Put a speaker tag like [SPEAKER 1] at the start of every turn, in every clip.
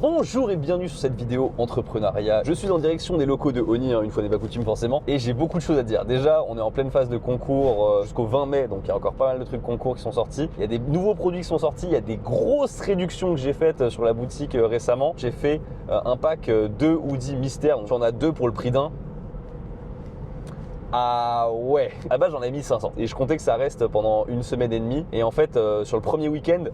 [SPEAKER 1] Bonjour et bienvenue sur cette vidéo entrepreneuriat. Je suis en direction des locaux de Oni, une fois n'est pas coutume forcément, et j'ai beaucoup de choses à dire. Déjà, on est en pleine phase de concours jusqu'au 20 mai, donc il y a encore pas mal de trucs concours qui sont sortis. Il y a des nouveaux produits qui sont sortis, il y a des grosses réductions que j'ai faites sur la boutique récemment. J'ai fait un pack 2 hoodies mystères, donc j'en ai 2 pour le prix d'un. Ah ouais, à la base j'en ai mis 500 et je comptais que ça reste pendant une semaine et demie, et en fait sur le premier week-end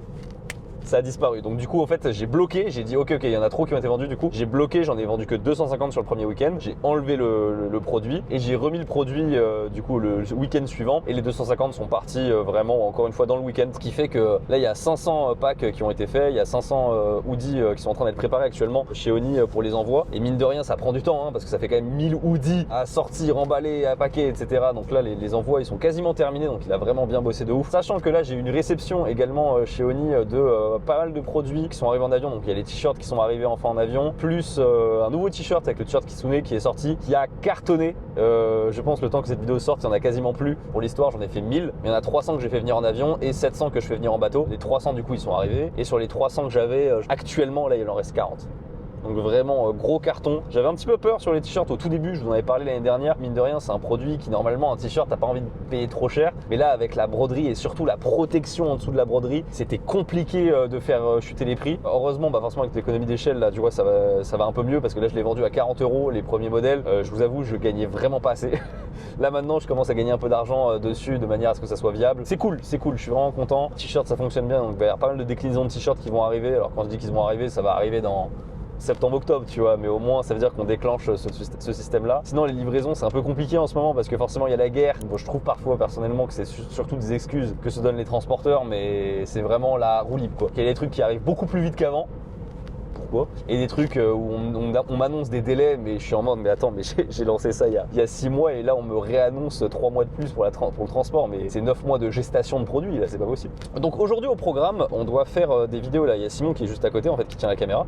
[SPEAKER 1] ça a disparu. Donc du coup en fait j'ai bloqué, j'ai dit ok il y en a trop qui ont été vendus, du coup j'ai bloqué, j'en ai vendu que 250 sur le premier week-end, j'ai enlevé le produit et j'ai remis le produit du coup le week-end suivant, et les 250 sont partis vraiment encore une fois dans le week-end, ce qui fait que là il y a 500 packs qui ont été faits, il y a 500 hoodies qui sont en train d'être préparés actuellement chez Oni pour les envois, et mine de rien ça prend du temps parce que ça fait quand même 1000 hoodies à sortir, emballer, à paquer, etc. Donc là les envois ils sont quasiment terminés, donc il a vraiment bien bossé de ouf. Sachant que là j'ai une réception également chez Oni de pas mal de produits qui sont arrivés en avion. Donc il y a les t-shirts qui sont arrivés enfin en avion, plus un nouveau t-shirt avec le t-shirt Kitsune qui est sorti, qui a cartonné. Je pense le temps que cette vidéo sorte, il n'y en a quasiment plus. Pour l'histoire, j'en ai fait 1000. Il y en a 300 que j'ai fait venir en avion et 700 que je fais venir en bateau. Les 300 du coup ils sont arrivés, et sur les 300 que j'avais actuellement, là il en reste 40. Donc vraiment gros carton. J'avais un petit peu peur sur les t-shirts au tout début, je vous en avais parlé l'année dernière. Mine de rien, c'est un produit qui normalement, un t-shirt, t'as pas envie de payer trop cher. Mais là, avec la broderie et surtout la protection en dessous de la broderie, c'était compliqué de faire chuter les prix. Heureusement, forcément avec l'économie d'échelle, là tu vois, ça va un peu mieux, parce que là je l'ai vendu à 40 € les premiers modèles. Je vous avoue, je gagnais vraiment pas assez. Là maintenant, je commence à gagner un peu d'argent dessus de manière à ce que ça soit viable. C'est cool, je suis vraiment content. T-shirt, ça fonctionne bien, donc il va y avoir pas mal de déclinaisons de t-shirts qui vont arriver. Alors quand je dis qu'ils vont arriver, ça va arriver dans septembre-octobre, tu vois, mais au moins ça veut dire qu'on déclenche ce système-là. Sinon les livraisons c'est un peu compliqué en ce moment parce que forcément il y a la guerre. Bon, je trouve parfois personnellement que c'est surtout des excuses que se donnent les transporteurs, mais c'est vraiment la roue libre quoi. Il y a des trucs qui arrivent beaucoup plus vite qu'avant. Pourquoi? Et des trucs où on m'annonce des délais, mais je suis en mode mais attends, mais j'ai lancé ça il y a 6 mois et là on me réannonce 3 mois de plus pour le transport, mais c'est 9 mois de gestation de produit, là c'est pas possible. Donc aujourd'hui au programme, on doit faire des vidéos. Là il y a Simon qui est juste à côté en fait, qui tient la caméra.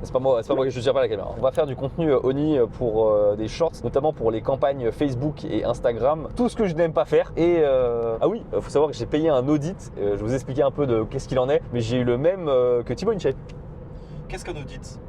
[SPEAKER 1] C'est pas moi que je tiens pas la caméra. On va faire du contenu Oni pour des shorts, notamment pour les campagnes Facebook et Instagram. Tout ce que je n'aime pas faire. Et ah oui, faut savoir que j'ai payé un audit. Je vous expliquais un peu de qu'est-ce qu'il en est, mais j'ai eu le même que Thibaut InShape.
[SPEAKER 2] Qu'est-ce qu'un audit?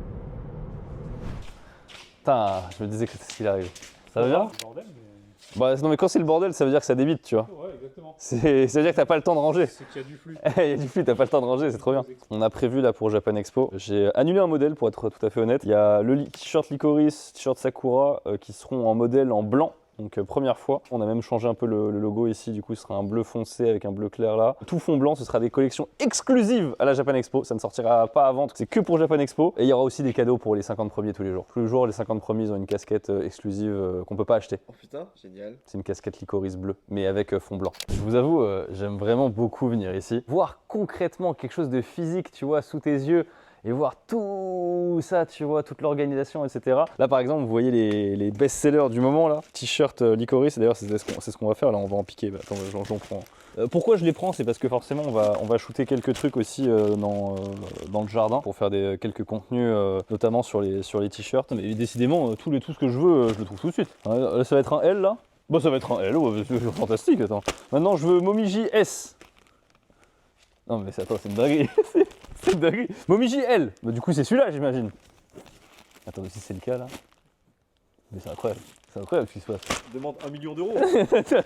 [SPEAKER 1] Putain, je me disais que c'est ce qu'il arrive. Ça va bien?
[SPEAKER 2] Bordel, mais...
[SPEAKER 1] Bah non mais quand c'est le bordel, ça veut dire que ça débite, tu vois.
[SPEAKER 2] Ouais, exactement.
[SPEAKER 1] Ça veut dire que t'as pas le temps de ranger.
[SPEAKER 2] C'est qu'il y a du flux.
[SPEAKER 1] Il y a du flux, t'as pas le temps de ranger, c'est trop bien. On a prévu là pour Japan Expo. J'ai annulé un modèle pour être tout à fait honnête. Il y a le t-shirt Licorice, t-shirt Sakura qui seront en modèle en blanc. Donc première fois, on a même changé un peu le logo ici, du coup ce sera un bleu foncé avec un bleu clair là. Tout fond blanc, ce sera des collections exclusives à la Japan Expo, ça ne sortira pas à vendre, c'est que pour Japan Expo. Et il y aura aussi des cadeaux pour les 50 premiers tous les jours. Tous les jours, les 50 premiers ils ont une casquette exclusive qu'on peut pas acheter.
[SPEAKER 2] Oh putain, génial.
[SPEAKER 1] C'est une casquette Licorice bleue, mais avec fond blanc. Je vous avoue, j'aime vraiment beaucoup venir ici, voir concrètement quelque chose de physique, tu vois, sous tes yeux, et voir tout ça, tu vois, toute l'organisation, etc. Là, par exemple, vous voyez les best-sellers du moment, là. T-shirt Licorice, d'ailleurs, c'est ce qu'on va faire, là, on va en piquer. Bah, attends, j'en prends. Pourquoi je les prends? C'est parce que forcément, on va shooter quelques trucs aussi dans le jardin pour faire quelques contenus, notamment sur les t-shirts. Mais décidément, tout ce que je veux, je le trouve tout de suite. Ça va être un L, là. Bah, ça va être un L, ouais, c'est fantastique, attends. Maintenant, je veux Momiji S. Non, mais attends, c'est une dinguerie. C'est dingue. Momiji L. Bah, du coup, c'est celui-là, j'imagine. Attends, si c'est le cas là. Mais c'est incroyable. C'est incroyable ce qui se passe.
[SPEAKER 2] Demande 1 million d'euros.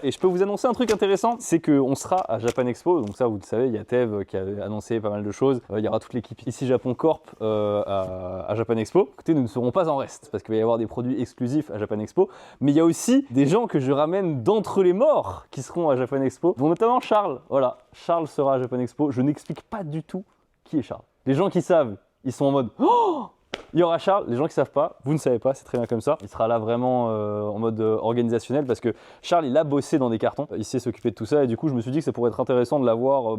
[SPEAKER 1] Et je peux vous annoncer un truc intéressant, c'est qu'on sera à Japan Expo. Donc ça, vous le savez, il y a Tev qui a annoncé pas mal de choses. Il y aura toute l'équipe ici Japon Corp à Japan Expo. Écoutez, nous ne serons pas en reste parce qu'il va y avoir des produits exclusifs à Japan Expo. Mais il y a aussi des gens que je ramène d'entre les morts qui seront à Japan Expo, dont notamment Charles. Voilà, Charles sera à Japan Expo. Je n'explique pas du tout qui est Charles. Les gens qui savent, ils sont en mode oh, il y aura Charles. Les gens qui savent pas, vous ne savez pas, c'est très bien comme ça. Il sera là vraiment en mode organisationnel parce que Charles, il a bossé dans des cartons. Il sait s'occuper de tout ça et du coup, je me suis dit que ça pourrait être intéressant de l'avoir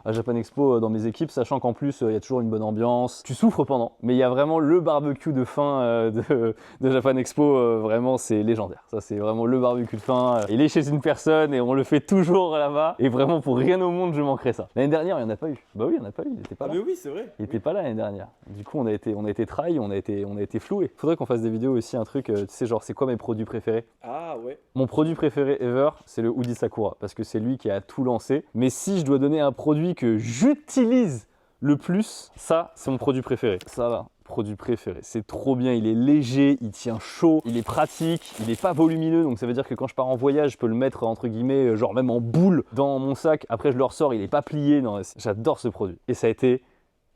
[SPEAKER 1] à Japan Expo dans mes équipes, sachant qu'en plus, il y a toujours une bonne ambiance. Tu souffres pendant, mais il y a vraiment le barbecue de fin de Japan Expo. Vraiment, c'est légendaire. Ça, c'est vraiment le barbecue de fin. Il est chez une personne et on le fait toujours là-bas. Et vraiment, pour rien au monde, je manquerai ça. L'année dernière, il n'y en a pas eu. Bah oui, il n'y en a pas eu. Il était pas là.
[SPEAKER 2] Mais oui, c'est vrai.
[SPEAKER 1] Il était pas là l'année dernière. Du coup, on a été try, on a été floué. Faudrait qu'on fasse des vidéos aussi, un truc, tu sais, genre, c'est quoi mes produits préférés?
[SPEAKER 2] Ah ouais.
[SPEAKER 1] Mon produit préféré ever, c'est le hoodie Sakura, parce que c'est lui qui a tout lancé. Mais si je dois donner un produit que j'utilise le plus, ça, c'est mon produit préféré. Ça va. produits préférés. C'est trop bien, il est léger, il tient chaud, il est pratique, il est pas volumineux, donc ça veut dire que quand je pars en voyage, je peux le mettre entre guillemets, genre même en boule dans mon sac. Après, je le ressors, il est pas plié. Non, j'adore ce produit. Et ça a été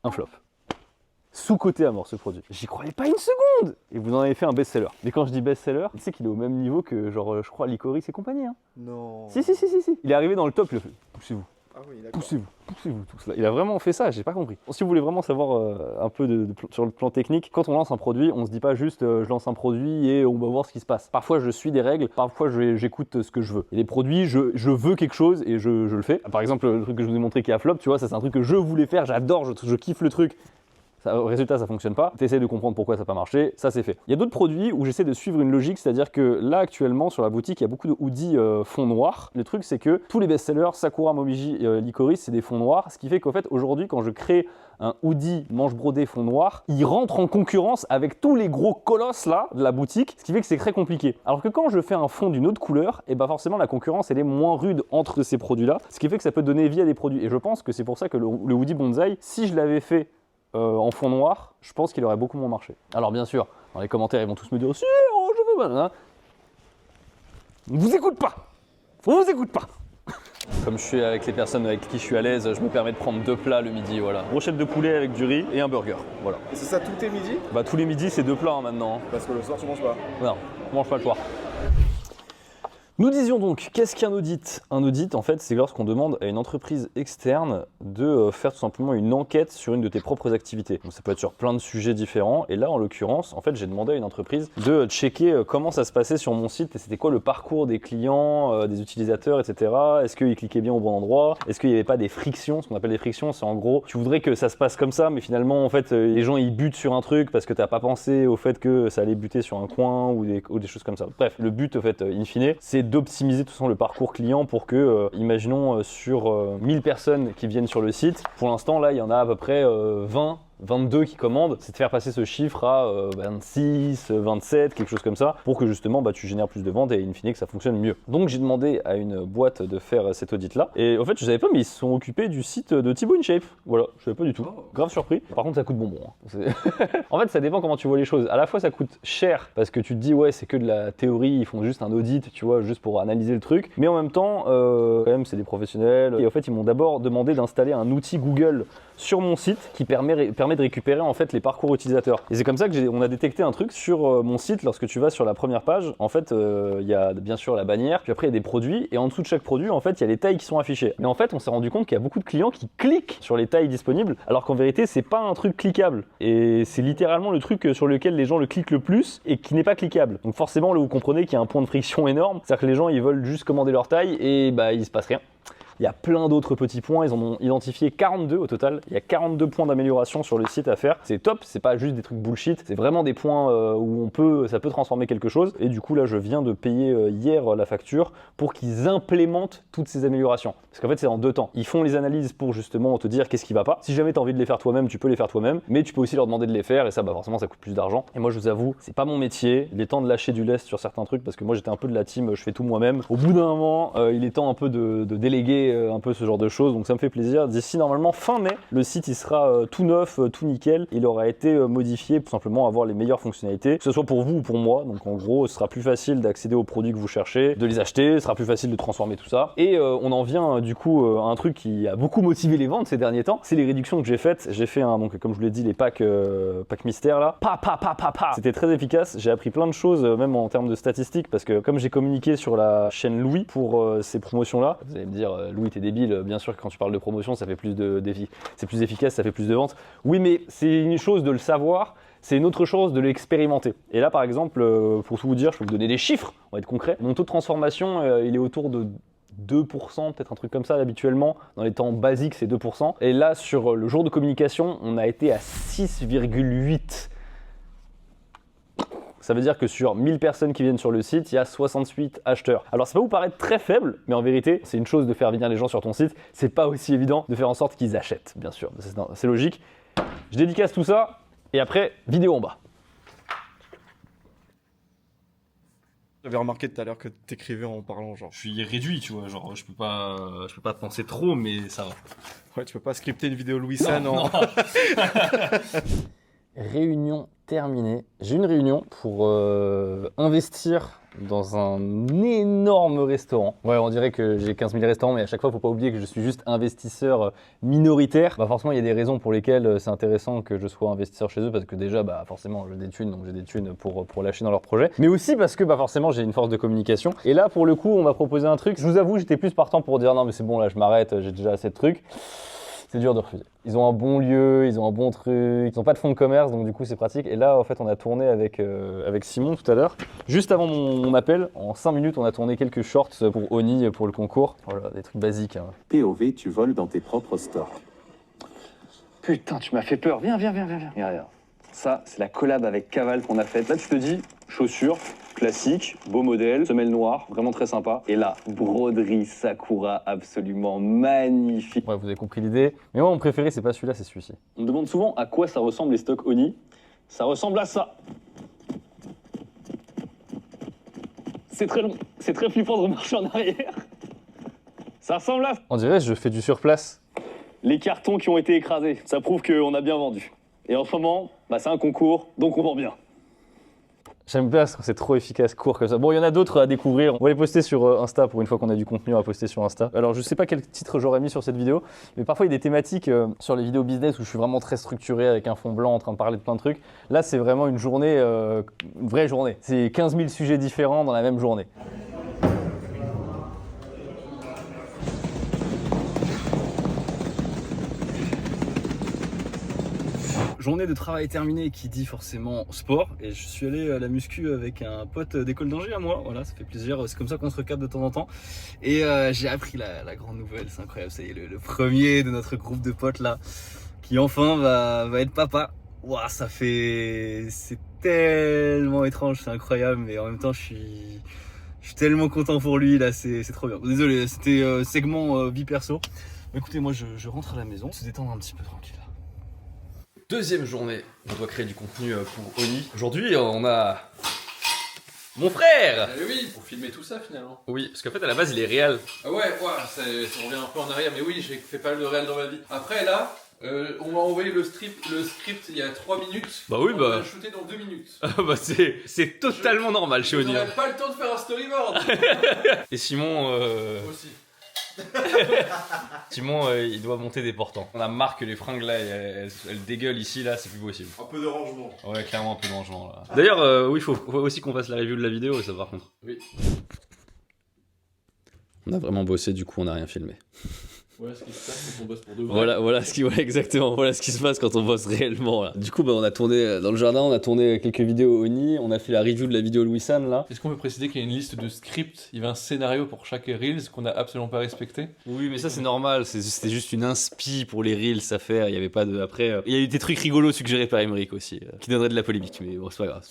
[SPEAKER 1] un flop. Sous-coté à mort ce produit. J'y croyais pas une seconde. Et vous en avez fait un best-seller. Mais quand je dis best-seller, tu sais qu'il est au même niveau que genre, je crois, Licorice et compagnie. Hein.
[SPEAKER 2] Non.
[SPEAKER 1] Si. Il est arrivé dans le top, il a fait poussez-vous.
[SPEAKER 2] Ah oui, d'accord.
[SPEAKER 1] Poussez-vous tous là. Il a vraiment fait ça, j'ai pas compris. Si vous voulez vraiment savoir un peu sur le plan technique, quand on lance un produit, on se dit pas juste je lance un produit et on va voir ce qui se passe. Parfois je suis des règles, parfois j'écoute ce que je veux. Et les produits, je veux quelque chose et je le fais. Par exemple, le truc que je vous ai montré qui a flop, tu vois, ça c'est un truc que je voulais faire, j'adore, je kiffe le truc. Au résultat, ça fonctionne pas. Tu essaies de comprendre pourquoi ça n'a pas marché, ça c'est fait. Il y a d'autres produits où j'essaie de suivre une logique, c'est-à-dire que là actuellement sur la boutique, il y a beaucoup de hoodies fond noir. Le truc c'est que tous les best-sellers, Sakura, Momiji, Licorice, c'est des fonds noirs, ce qui fait qu'en fait aujourd'hui quand je crée un hoodie manche brodée fond noir, il rentre en concurrence avec tous les gros colosses là de la boutique, ce qui fait que c'est très compliqué. Alors que quand je fais un fond d'une autre couleur, et bah forcément la concurrence elle est moins rude entre ces produits là, ce qui fait que ça peut donner vie à des produits. Et je pense que c'est pour ça que le hoodie Bonsaï, si je l'avais fait en fond noir, je pense qu'il aurait beaucoup moins marché. Alors bien sûr, dans les commentaires, ils vont tous me dire « Si, oh, je veux pas !» On vous écoute pas. On vous écoute pas. Comme je suis avec les personnes avec qui je suis à l'aise, je me permets de prendre 2 plats le midi, voilà. Brochette de poulet avec du riz et un burger, voilà.
[SPEAKER 2] Et c'est ça tous tes midis?
[SPEAKER 1] Bah tous les midis, c'est 2 plats hein, maintenant.
[SPEAKER 2] Parce que le soir, tu manges pas.
[SPEAKER 1] Non, on mange pas le soir. Nous disions donc, qu'est-ce qu'un audit? Un audit, en fait, c'est lorsqu'on demande à une entreprise externe de faire tout simplement une enquête sur une de tes propres activités. Donc ça peut être sur plein de sujets différents. Et là, en l'occurrence, en fait, j'ai demandé à une entreprise de checker comment ça se passait sur mon site et c'était quoi le parcours des clients, des utilisateurs, etc. Est-ce qu'ils cliquaient bien au bon endroit? Est-ce qu'il n'y avait pas des frictions? Ce qu'on appelle des frictions, c'est en gros, tu voudrais que ça se passe comme ça, mais finalement, en fait, les gens, ils butent sur un truc parce que tu n'as pas pensé au fait que ça allait buter sur un coin ou des choses comme ça. Bref, le but, en fait, in fine, c'est d'optimiser tout le parcours client pour que, imaginons sur 1000 personnes qui viennent sur le site, pour l'instant là il y en a à peu près 22 qui commandent, c'est de faire passer ce chiffre à 26, 27, quelque chose comme ça, pour que justement tu génères plus de ventes et in fine que ça fonctionne mieux. Donc j'ai demandé à une boîte de faire cet audit là, et en fait je savais pas mais ils se sont occupés du site de Thibaut InShape, voilà, je savais pas du tout, grave surpris. Par contre ça coûte bonbon, hein. En fait ça dépend comment tu vois les choses, à la fois ça coûte cher, parce que tu te dis ouais c'est que de la théorie, ils font juste un audit, tu vois, juste pour analyser le truc, mais en même temps, quand même c'est des professionnels, et en fait ils m'ont d'abord demandé d'installer un outil Google sur mon site qui permet de récupérer en fait les parcours utilisateurs. Et c'est comme ça que on a détecté un truc sur mon site. Lorsque tu vas sur la première page, en fait il y a bien sûr la bannière, puis après il y a des produits, et en dessous de chaque produit en fait il y a les tailles qui sont affichées. Mais en fait on s'est rendu compte qu'il y a beaucoup de clients qui cliquent sur les tailles disponibles, alors qu'en vérité c'est pas un truc cliquable, et c'est littéralement le truc sur lequel les gens le cliquent le plus et qui n'est pas cliquable. Donc forcément là vous comprenez qu'il y a un point de friction énorme, c'est-à-dire que les gens ils veulent juste commander leur taille et il se passe rien. Il y a plein d'autres petits points, ils en ont identifié 42 au total. Il y a 42 points d'amélioration sur le site à faire. C'est top, c'est pas juste des trucs bullshit, c'est vraiment des points où ça peut transformer quelque chose. Et du coup là je viens de payer hier la facture pour qu'ils implémentent toutes ces améliorations. Parce qu'en fait c'est en 2 temps. Ils font les analyses pour justement te dire qu'est-ce qui va pas. Si jamais tu as envie de les faire toi-même, tu peux les faire toi-même, mais tu peux aussi leur demander de les faire et ça forcément ça coûte plus d'argent. Et moi je vous avoue, c'est pas mon métier. Il est temps de lâcher du lest sur certains trucs parce que moi j'étais un peu de la team, je fais tout moi-même. Au bout d'un moment, il est temps un peu de déléguer un peu ce genre de choses, donc ça me fait plaisir. D'ici normalement fin mai, le site il sera tout neuf, tout nickel, il aura été modifié pour simplement avoir les meilleures fonctionnalités, que ce soit pour vous ou pour moi. Donc en gros ce sera plus facile d'accéder aux produits que vous cherchez, de les acheter, ce sera plus facile de transformer tout ça, et on en vient du coup à un truc qui a beaucoup motivé les ventes ces derniers temps, c'est les réductions que j'ai faites. J'ai fait donc comme je vous l'ai dit, les packs mystères là, c'était très efficace. J'ai appris plein de choses même en termes de statistiques, parce que comme j'ai communiqué sur la chaîne Louis pour ces promotions là, vous allez me dire Louis t'es débile, bien sûr que quand tu parles de promotion ça fait plus c'est plus efficace, ça fait plus de ventes. Oui mais c'est une chose de le savoir, c'est une autre chose de l'expérimenter. Et là par exemple, pour tout vous dire, je peux vous donner des chiffres, on va être concret. Mon taux de transformation il est autour de 2%, peut-être un truc comme ça habituellement. Dans les temps basiques c'est 2%. Et là sur le jour de communication on a été à 6,8. Ça veut dire que sur 1000 personnes qui viennent sur le site, il y a 68 acheteurs. Alors ça peut vous paraître très faible, mais en vérité, c'est une chose de faire venir les gens sur ton site, c'est pas aussi évident de faire en sorte qu'ils achètent, bien sûr. C'est logique. Je dédicace tout ça, et après, vidéo en bas.
[SPEAKER 2] J'avais remarqué tout à l'heure que t'écrivais en parlant, genre.
[SPEAKER 3] Je suis réduit, tu vois, genre je peux pas penser trop, mais ça va.
[SPEAKER 2] Ouais, tu peux pas scripter une vidéo Louis San en...
[SPEAKER 4] Réunion terminée. J'ai une réunion pour investir dans un énorme restaurant. Ouais, on dirait que j'ai 15 000 restaurants, mais à chaque fois, il ne faut pas oublier que je suis juste investisseur minoritaire. Bah forcément, il y a des raisons pour lesquelles c'est intéressant que je sois investisseur chez eux, parce que déjà, bah forcément, j'ai des thunes, donc j'ai des thunes pour lâcher dans leurs projets. Mais aussi parce que bah forcément, j'ai une force de communication. Et là, pour le coup, on m'a proposé un truc. Je vous avoue, j'étais plus partant pour dire non, mais c'est bon, là, je m'arrête, j'ai déjà assez de trucs. C'est dur de refuser. Ils ont un bon lieu, ils ont un bon truc, ils n'ont pas de fonds de commerce, donc du coup c'est pratique. Et là, en fait, on a tourné avec Simon tout à l'heure. Juste avant mon appel, en 5 minutes, on a tourné quelques shorts pour Oni, pour le concours. Voilà, des trucs basiques. Hein.
[SPEAKER 5] POV, tu voles dans tes propres stores.
[SPEAKER 4] Putain, tu m'as fait peur. Viens. Regarde. Ça, c'est la collab avec Caval qu'on a faite. Là, tu te dis, chaussures, classique, beau modèle, semelle noire, vraiment très sympa. Et là, broderie Sakura, absolument magnifique. Ouais, vous avez compris l'idée. Mais moi, mon préféré, c'est pas celui-là, c'est celui-ci. On me demande souvent à quoi ça ressemble les stocks Oni. Ça ressemble à ça. C'est très long, c'est très flippant de remarcher en arrière. Ça ressemble à... On dirait que je fais du surplace. Les cartons qui ont été écrasés, ça prouve qu'on a bien vendu. Et en ce moment, bah, c'est un concours, donc on vend bien. J'aime bien quand c'est trop efficace, court comme ça. Bon, il y en a d'autres à découvrir. On va les poster sur Insta pour une fois qu'on a du contenu à poster sur Insta. Alors, je sais pas quel titre j'aurais mis sur cette vidéo, mais parfois il y a des thématiques sur les vidéos business où je suis vraiment très structuré avec un fond blanc en train de parler de plein de trucs. Là, c'est vraiment une journée, une vraie journée. C'est 15 000 sujets différents dans la même journée. Journée de travail terminée qui dit forcément sport, et je suis allé à la muscu avec un pote d'école d'ingé à moi, voilà, ça fait plaisir, c'est comme ça qu'on se recadre de temps en temps. Et j'ai appris la grande nouvelle, c'est incroyable, c'est le premier de notre groupe de potes là, qui enfin va être papa. Ouah, c'est tellement étrange, c'est incroyable, mais en même temps je suis tellement content pour lui là, c'est trop bien. Désolé, c'était segment vie perso. Mais écoutez, moi je rentre à la maison, se détendre un petit peu tranquille. Deuxième journée, on doit créer du contenu pour Oni. Aujourd'hui, on a mon frère.
[SPEAKER 6] Oui, pour filmer tout ça finalement.
[SPEAKER 4] Oui, parce qu'en fait à la base il est réel.
[SPEAKER 6] Ah ouais, ça revient un peu en arrière, mais oui, j'ai fait pas mal de réel dans ma vie. Après là, on m'a envoyé le script il y a 3 minutes.
[SPEAKER 4] Bah oui,
[SPEAKER 6] on va le shooter dans 2 minutes.
[SPEAKER 4] Ah bah c'est totalement normal chez Oni.
[SPEAKER 6] On n'aurait pas le temps de faire un storyboard.
[SPEAKER 4] Et Simon
[SPEAKER 6] Aussi.
[SPEAKER 4] Simon il doit monter des portants. On a marre que les fringues là elles dégueulent ici là, c'est plus possible.
[SPEAKER 6] Un peu de rangement.
[SPEAKER 4] Ouais, clairement un peu de rangement là. D'ailleurs oui, faut aussi qu'on fasse la review de la vidéo, ça par contre.
[SPEAKER 6] Oui.
[SPEAKER 4] On a vraiment bossé, du coup on n'a rien filmé.
[SPEAKER 6] Voilà ce qui se passe quand on bosse pour de vrai.
[SPEAKER 4] Voilà ce qui se passe quand on bosse réellement là. Du coup bah, on a tourné dans le jardin, on a tourné quelques vidéos Oni, on a fait la review de la vidéo Louis San là.
[SPEAKER 6] Est-ce qu'on peut préciser qu'il y a une liste de scripts, il y avait un scénario pour chaque Reels qu'on a absolument pas respecté?
[SPEAKER 4] Oui mais ça c'est normal, c'était juste une inspi pour les Reels à faire, il y avait pas de... Après, il y a eu des trucs rigolos suggérés par Emeric aussi, qui donneraient de la polémique, mais bon c'est pas grave,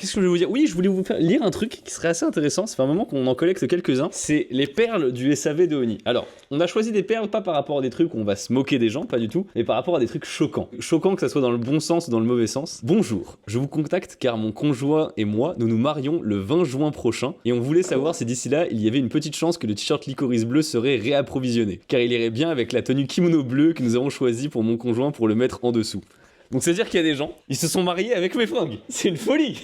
[SPEAKER 4] qu'est-ce que je voulais vous dire? Oui, je voulais vous faire lire un truc qui serait assez intéressant, ça fait un moment qu'on en collecte quelques-uns, c'est les perles du SAV de Oni. Alors, on a choisi des perles pas par rapport à des trucs où on va se moquer des gens, pas du tout, mais par rapport à des trucs choquants. Choquants que ça soit dans le bon sens ou dans le mauvais sens. Bonjour, je vous contacte car mon conjoint et moi, nous nous marions le 20 juin prochain et on voulait savoir si d'ici là, il y avait une petite chance que le t-shirt licorice bleu serait réapprovisionné, car il irait bien avec la tenue kimono bleu que nous avons choisie pour mon conjoint pour le mettre en dessous. Donc c'est-à-dire qu'il y a des gens, ils se sont mariés avec mes fringues. C'est une folie.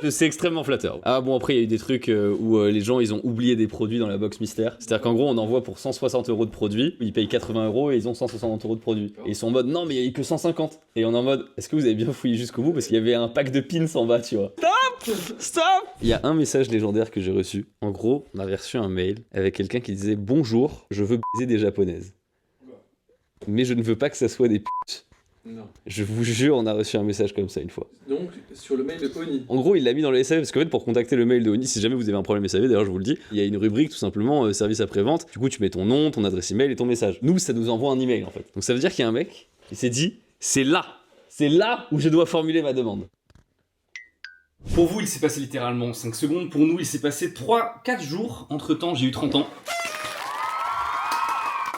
[SPEAKER 4] C'est extrêmement flatteur. Ah bon, après il y a eu des trucs où les gens ils ont oublié des produits dans la box mystère. C'est-à-dire qu'en gros on envoie pour 160 € de produits, ils payent 80 € et ils ont 160 € de produits. Et ils sont en mode non mais il y a eu que 150. Et on est en mode est-ce que vous avez bien fouillé jusqu'au bout parce qu'il y avait un pack de pins en bas, tu vois. Stop. Il y a un message légendaire que j'ai reçu. En gros, on avait reçu un mail avec quelqu'un qui disait bonjour, je veux baiser des japonaises. Mais je ne veux pas que ça soit des putes.
[SPEAKER 6] Non.
[SPEAKER 4] Je vous jure, on a reçu un message comme ça une fois.
[SPEAKER 6] Donc, sur le mail de Oni.
[SPEAKER 4] En gros, il l'a mis dans le SAV parce qu'en fait, pour contacter le mail de Oni, si jamais vous avez un problème SAV, d'ailleurs, je vous le dis, il y a une rubrique tout simplement service après-vente. Du coup, tu mets ton nom, ton adresse email et ton message. Nous, ça nous envoie un email en fait. Donc ça veut dire qu'il y a un mec qui s'est dit, c'est là où je dois formuler ma demande. Pour vous, il s'est passé littéralement 5 secondes. Pour nous, il s'est passé 3-4 jours. Entre temps, j'ai eu 30 ans.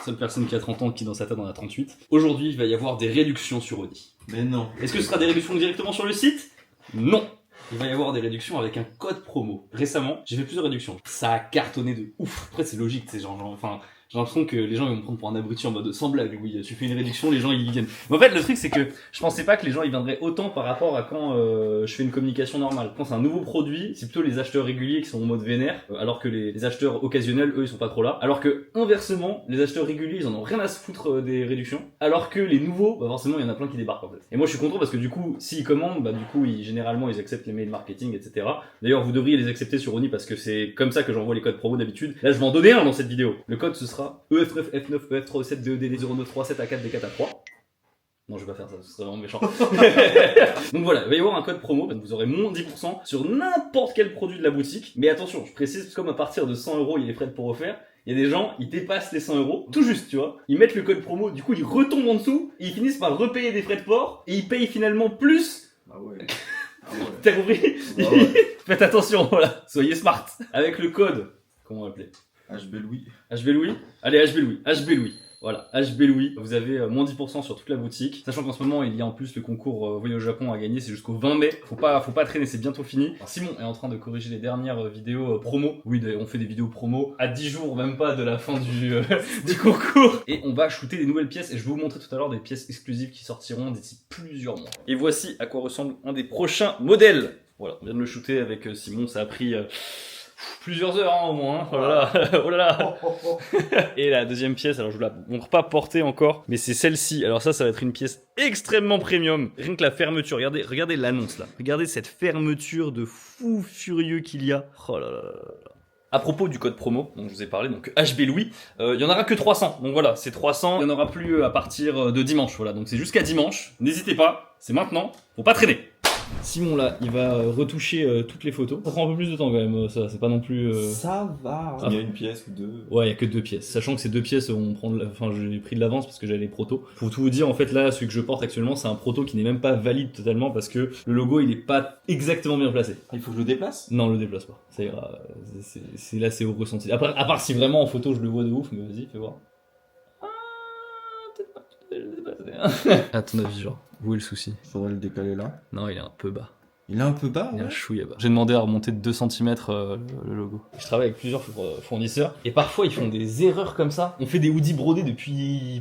[SPEAKER 4] Seule personne qui a 30 ans qui dans sa tête en a 38. Aujourd'hui, il va y avoir des réductions sur Oni.
[SPEAKER 3] Mais non.
[SPEAKER 4] Est-ce que ce sera des réductions directement sur le site? Non. Il va y avoir des réductions avec un code promo. Récemment, j'ai fait plusieurs réductions. Ça a cartonné de ouf. Après, c'est logique, c'est genre, enfin, J'ai l'impression que les gens ils vont me prendre pour un abruti en mode sans blague. Oui, tu fais une réduction, les gens ils viennent. Mais en fait, le truc c'est que je pensais pas que les gens ils viendraient autant par rapport à quand je fais une communication normale. Quand c'est un nouveau produit, c'est plutôt les acheteurs réguliers qui sont en mode vénère, alors que les acheteurs occasionnels, eux, ils sont pas trop là. Alors que inversement, les acheteurs réguliers, ils en ont rien à se foutre des réductions. Alors que les nouveaux, bah forcément, il y en a plein qui débarquent en fait. Et moi, je suis content parce que du coup, s'ils commandent, bah du coup, généralement, ils acceptent les mails marketing, etc. D'ailleurs, vous devriez les accepter sur Oni parce que c'est comme ça que j'envoie les codes promo d'habitude. Là, je vais en donner un dans cette vidéo. Le code, ce sera EF9, F9, EF37, DED 0937 A4 D4 A3. Non, je vais pas faire ça, ce serait vraiment méchant. Donc voilà, il va y avoir un code promo, donc vous aurez moins 10% sur n'importe quel produit de la boutique. Mais attention, je précise, comme à partir de 100 €, il y a les frais de port offerts. Il y a des gens, ils dépassent les 100 €, tout juste, tu vois. Ils mettent le code promo, du coup, ils retombent en dessous, et ils finissent par repayer des frais de port, et ils payent finalement plus.
[SPEAKER 2] Ah ouais.
[SPEAKER 4] T'as compris?
[SPEAKER 2] Ah ouais.
[SPEAKER 4] Faites attention, voilà. Soyez smart. Avec le code, comment on va l'appeler?
[SPEAKER 2] HB Louis.
[SPEAKER 4] HB Louis. Allez, HB Louis. HB Louis. Voilà, HB Louis, vous avez moins 10% sur toute la boutique. Sachant qu'en ce moment, il y a en plus le concours Voyage au Japon à gagner, c'est jusqu'au 20 mai. Faut pas traîner, c'est bientôt fini. Alors, Simon est en train de corriger les dernières vidéos promo. Oui, on fait des vidéos promo à 10 jours, même pas de la fin du concours. Et on va shooter des nouvelles pièces et je vais vous montrer tout à l'heure des pièces exclusives qui sortiront d'ici plusieurs mois. Et voici à quoi ressemble un des prochains modèles. Voilà, on vient de le shooter avec Simon, ça a pris... plusieurs heures hein, au moins, hein. Oh là là, oh là là. Et la deuxième pièce, alors je vous la montre pas portée encore, mais c'est celle-ci. Alors ça va être une pièce extrêmement premium. Rien que la fermeture, regardez l'annonce là. Regardez cette fermeture de fou furieux qu'il y a. Oh là là là là. À propos du code promo, dont je vous ai parlé, donc HB Louis, il y en aura que 300. Donc voilà, c'est 300, il y en aura plus à partir de dimanche. Voilà, donc c'est jusqu'à dimanche. N'hésitez pas, c'est maintenant, faut pas traîner. Simon là, il va retoucher toutes les photos. Ça prend un peu plus de temps quand même, ça c'est pas non plus...
[SPEAKER 2] Ça va. Il y a une pièce ou deux.
[SPEAKER 4] Ouais, il y a que 2 pièces. Sachant que ces 2 pièces, j'ai pris de l'avance parce que j'avais les protos. Pour tout vous dire, en fait là, celui que je porte actuellement, c'est un proto qui n'est même pas valide totalement parce que le logo il est pas exactement bien placé.
[SPEAKER 2] Il faut que je le déplace.
[SPEAKER 4] Non, le déplace pas. Ça ira. C'est au ressenti. Après, à part si vraiment en photo je le vois de ouf, mais vas-y, fais voir. Ah, peut-être pas. Je le déplacer. À ton avis, genre, où est le souci?
[SPEAKER 2] Faudrait le décaler là.
[SPEAKER 4] Non, il est un peu bas.
[SPEAKER 2] Il est un peu bas.
[SPEAKER 4] Il y a
[SPEAKER 2] Ouais.
[SPEAKER 4] un chouïa bas. J'ai demandé à remonter de 2 cm le logo. Je travaille avec plusieurs fournisseurs et parfois ils font des erreurs comme ça. On fait des hoodies brodés depuis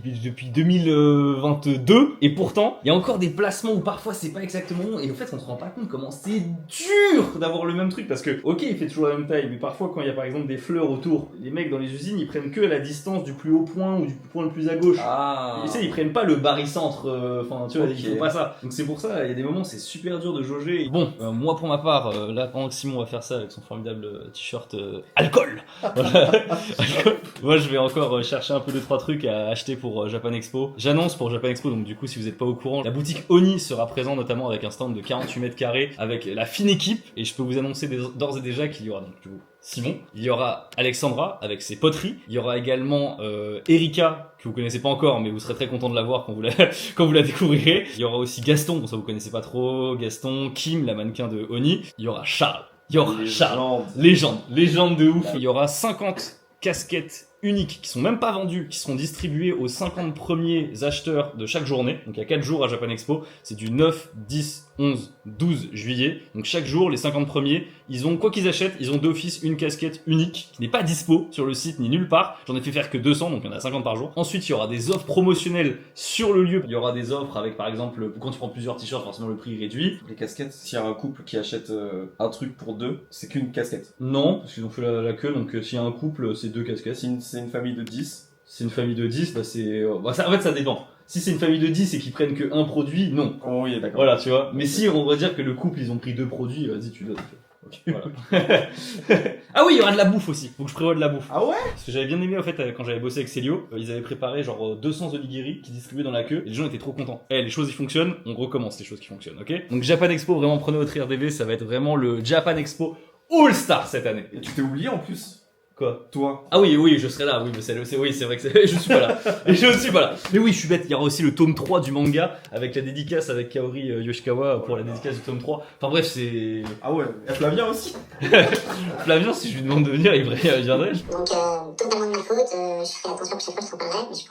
[SPEAKER 4] 2022 et pourtant il y a encore des placements où parfois c'est pas exactement et en fait on se rend pas compte comment c'est dur d'avoir le même truc parce que ok il fait toujours la même taille mais parfois quand il y a par exemple des fleurs autour, les mecs dans les usines ils prennent que la distance du plus haut point ou du point le plus à gauche.
[SPEAKER 2] Ah.
[SPEAKER 4] Tu sais, ils prennent pas le barycentre, enfin tu vois,
[SPEAKER 2] Ok.
[SPEAKER 4] ils font pas ça. Donc c'est pour ça, il y a des moments c'est super dur de jauger. Bon, moi pour ma part, là pendant que Simon va faire ça avec son formidable t-shirt alcool, voilà. Alcool. Moi je vais encore chercher un peu 2-3 trucs à acheter pour Japan Expo. J'annonce pour Japan Expo, donc du coup si vous êtes pas au courant, la boutique Oni sera présente notamment avec un stand de 48 mètres carrés avec la fine équipe et je peux vous annoncer d'ores et déjà qu'il y aura donc du coup Simon, il y aura Alexandra avec ses poteries, il y aura également Erika que vous connaissez pas encore mais vous serez très content de la voir quand vous la découvrirez. Il y aura aussi Gaston, bon ça vous connaissez pas trop, Gaston, Kim la mannequin de Oni, il y aura Charles, légende de ouf. Il y aura 50 casquettes uniques qui sont même pas vendues, qui seront distribuées aux 50 premiers acheteurs de chaque journée. Donc il y a 4 jours à Japan Expo, c'est du 9, 10, 11, 12 juillet. Donc chaque jour, les 50 premiers, ils ont, quoi qu'ils achètent, ils ont d'office une casquette unique qui n'est pas dispo sur le site ni nulle part. J'en ai fait faire que 200, donc il y en a 50 par jour. Ensuite, il y aura des offres promotionnelles sur le lieu. Il y aura des offres avec, par exemple, quand tu prends plusieurs t-shirts, forcément le prix est réduit.
[SPEAKER 2] Les casquettes, s'il y a un couple qui achète un truc pour deux, c'est qu'une casquette.
[SPEAKER 4] Non, parce qu'ils ont fait la queue, donc s'il y a un couple, c'est 2 casquettes.
[SPEAKER 2] C'est une famille de 10.
[SPEAKER 4] C'est une famille de 10, bah c'est... en fait, ça dépend. Si c'est une famille de 10 et qu'ils prennent que un produit, non.
[SPEAKER 2] Oh oui, d'accord.
[SPEAKER 4] Voilà, tu vois. Mais si on va dire que le couple, ils ont pris 2 produits, vas-y, tu donnes.
[SPEAKER 2] Okay.
[SPEAKER 4] Voilà. Ah oui, il y aura de la bouffe aussi. Faut que je prévoie de la bouffe.
[SPEAKER 2] Ah ouais?
[SPEAKER 4] Parce que j'avais bien aimé, en fait, quand j'avais bossé avec Célio, ils avaient préparé genre 200 onigiri qui distribuaient dans la queue. Et les gens étaient trop contents. Les choses, ils fonctionnent. On recommence les choses qui fonctionnent, ok? Donc Japan Expo, vraiment, prenez votre RDV. Ça va être vraiment le Japan Expo All-Star cette année.
[SPEAKER 2] Et tu t'es oublié en plus.
[SPEAKER 4] Quoi?
[SPEAKER 2] Toi.
[SPEAKER 4] Ah oui, je serai là, oui, mais c'est vrai que je suis pas là. Et je suis pas là. Mais oui, je suis bête, il y aura aussi le tome 3 du manga, avec la dédicace avec Kaori Yoshikawa pour la dédicace du tome 3. Enfin bref, c'est...
[SPEAKER 2] Ah ouais, et Flavien aussi.
[SPEAKER 4] Flavien, si je lui demande de venir, il viendrait.
[SPEAKER 7] Donc, totalement de ma faute, je ferai attention la prochaine fois, je t'en parlerai, mais je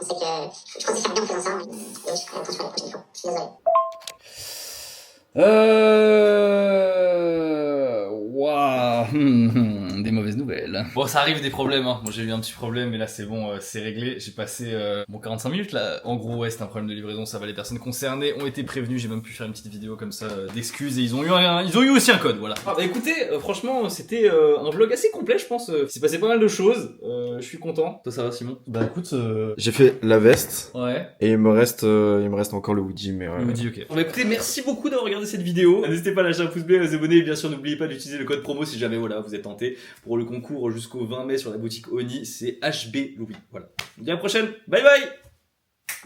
[SPEAKER 7] pensais faire bien en faisant ça, mais je ferai attention la prochaine fois, je suis désolé.
[SPEAKER 4] Waouh, des mauvaises nouvelles. mal. Bon, ça arrive des problèmes, hein. Bon, j'ai eu un petit problème, mais là c'est bon, c'est réglé. J'ai passé 45 minutes là. En gros, ouais, c'était un problème de livraison, ça va. Les personnes concernées ont été prévenues. J'ai même pu faire une petite vidéo comme ça d'excuses et ils ont eu aussi un code, voilà. Ah, bah écoutez, franchement, c'était un vlog assez complet, je pense. Il s'est passé pas mal de choses. Je suis content. Toi, ça va, Simon?
[SPEAKER 8] Bah écoute, j'ai fait la veste.
[SPEAKER 4] Ouais.
[SPEAKER 8] Et il me reste encore le hoodie, mais ouais.
[SPEAKER 4] Il me dit ok. Bah écoutez, merci beaucoup d'avoir regardé cette vidéo. N'hésitez pas à lâcher un pouce bleu, à vous abonner et bien sûr n'oubliez pas d'utiliser le code promo si jamais voilà vous êtes tenté pour le concours jusqu'au 20 mai sur la boutique Oni. C'est HB Louis. Voilà. On se dit à la prochaine. Bye bye.